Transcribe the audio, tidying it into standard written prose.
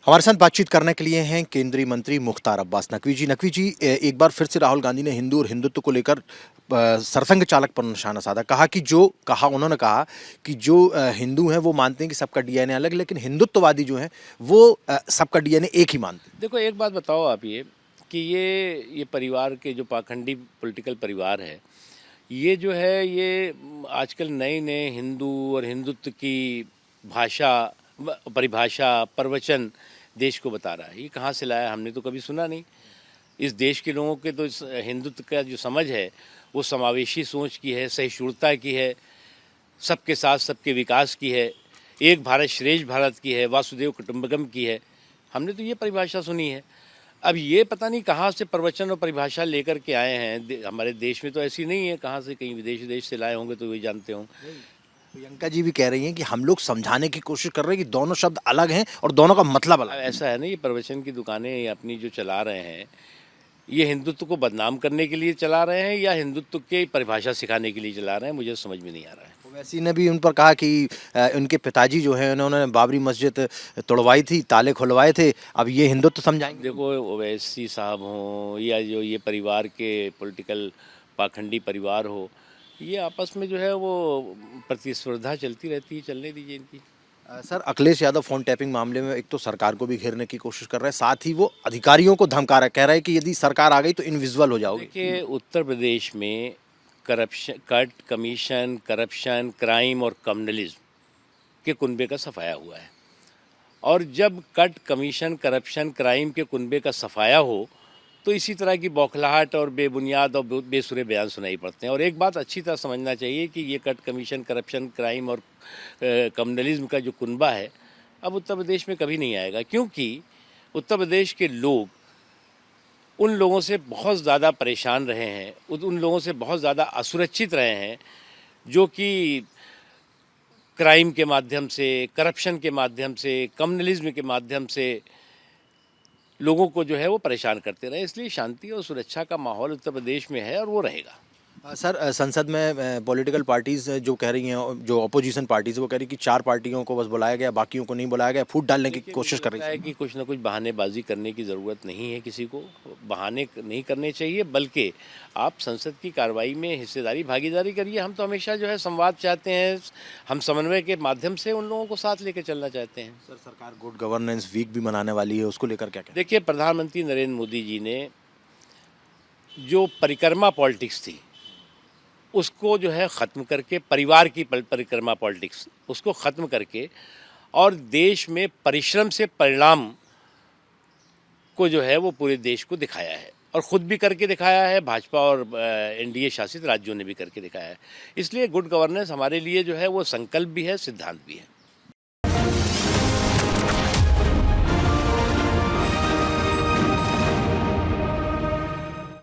हमारे साथ बातचीत करने के लिए हैं केंद्रीय मंत्री मुख्तार अब्बास नकवी जी। नकवी जी, एक बार फिर से राहुल गांधी ने हिंदू और हिंदुत्व को लेकर सरसंघ चालक पर निशाना साधा। उन्होंने कहा कि जो हिंदू हैं वो मानते हैं कि सबका डीएनए अलग, लेकिन हिंदुत्ववादी जो हैं वो सबका डीएनए एक ही मानते हैं। देखो, एक बात बताओ आप ये कि ये परिवार के जो पाखंडी पॉलिटिकल परिवार है, ये जो है ये आजकल नए नए हिंदू और हिंदुत्व की भाषा परिभाषा प्रवचन देश को बता रहा है। ये कहाँ से लाया, हमने तो कभी सुना नहीं। इस देश के लोगों के तो इस हिंदुत्व का जो समझ है वो समावेशी सोच की है, सहिष्णुता की है, सबके साथ सबके विकास की है, एक भारत श्रेष्ठ भारत की है, वासुदेव कुटुंबकम की है। हमने तो ये परिभाषा सुनी है। अब ये पता नहीं कहाँ से प्रवचन और परिभाषा लेकर के आए हैं। हमारे देश में तो ऐसी नहीं है, कहाँ से कहीं विदेश से लाए होंगे तो वही जानते होंगे। प्रियंका जी भी कह रही हैं कि हम लोग समझाने की कोशिश कर रहे हैं कि दोनों शब्द अलग हैं और दोनों का मतलब अलग अब है। ऐसा है ना, ये प्रवचन की दुकानें ये अपनी जो चला रहे हैं, ये हिंदुत्व को बदनाम करने के लिए चला रहे हैं या हिंदुत्व की परिभाषा सिखाने के लिए चला रहे हैं, मुझे समझ में नहीं आ रहा है। ओवैसी ने भी उन पर कहा कि उनके पिताजी जो हैं उन्होंने बाबरी मस्जिद तोड़वाई थी, ताले खुलवाए थे, अब ये हिंदुत्व समझाएंगे। देखो, ओवैसी साहब हों या जो ये परिवार के पॉलिटिकल पाखंडी परिवार हो, ये आपस में जो है वो प्रतिस्पर्धा चलती रहती है, चलने दीजिए इनकी। Sir, Akhilesh Yadav phone tapping मामले में एक तो सरकार को भी घेरने की कोशिश कर रहा है, साथ ही वो अधिकारियों को धमका रहा है, कह रहा है कि यदि सरकार आ गई तो इनविजिबल हो जाओगे। देखिए, उत्तर प्रदेश में कट कमीशन, करप्शन, क्राइम और कम्युनलिज्म के कुनबे का सफाया हुआ है। और जब कट कमीशन, करप्शन, क्राइम के कुनबे का सफाया हो तो इसी तरह की बौखलाहट और बेबुनियाद और बेसुरे बयान सुनाई पड़ते हैं। और एक बात अच्छी तरह समझना चाहिए कि ये कट कमीशन, करप्शन, क्राइम और कम्युनलिज्म का जो कुनबा है, अब उत्तर प्रदेश में कभी नहीं आएगा, क्योंकि उत्तर प्रदेश के लोग उन लोगों से बहुत ज़्यादा परेशान रहे हैं, उन लोगों से बहुत ज़्यादा असुरक्षित रहे हैं जो कि क्राइम के माध्यम से, करप्शन के माध्यम से, कम्युनलिज्म के माध्यम से लोगों को जो है वो परेशान करते रहे। इसलिए शांति और सुरक्षा का माहौल उत्तर प्रदेश में है और वो रहेगा। सर, संसद में पॉलिटिकल पार्टीज जो कह रही हैं, जो अपोजिशन पार्टीज, वो कह रही कि 4 पार्टियों को बस बुलाया गया, बाकियों को नहीं बुलाया गया, फूट डालने की कोशिश कर रही है कि कुछ ना कुछ बहानेबाजी करने की ज़रूरत नहीं है। किसी को बहाने नहीं करने चाहिए, बल्कि आप संसद की कार्रवाई में हिस्सेदारी, भागीदारी करिए। हम तो हमेशा जो है संवाद चाहते हैं, हम समन्वय के माध्यम से उन लोगों को साथ लेकर चलना चाहते हैं। सर, सरकार गुड गवर्नेंस वीक भी मनाने वाली है, उसको लेकर क्या कहना? देखिए, प्रधानमंत्री नरेंद्र मोदी जी ने जो परिक्रमा पॉलिटिक्स थी उसको जो है ख़त्म करके, परिवार की परिक्रमा पॉलिटिक्स उसको ख़त्म करके और देश में परिश्रम से परिणाम को जो है वो पूरे देश को दिखाया है और ख़ुद भी करके दिखाया है। भाजपा और एनडीए शासित राज्यों ने भी करके दिखाया है। इसलिए गुड गवर्नेंस हमारे लिए जो है वो संकल्प भी है, सिद्धांत भी है।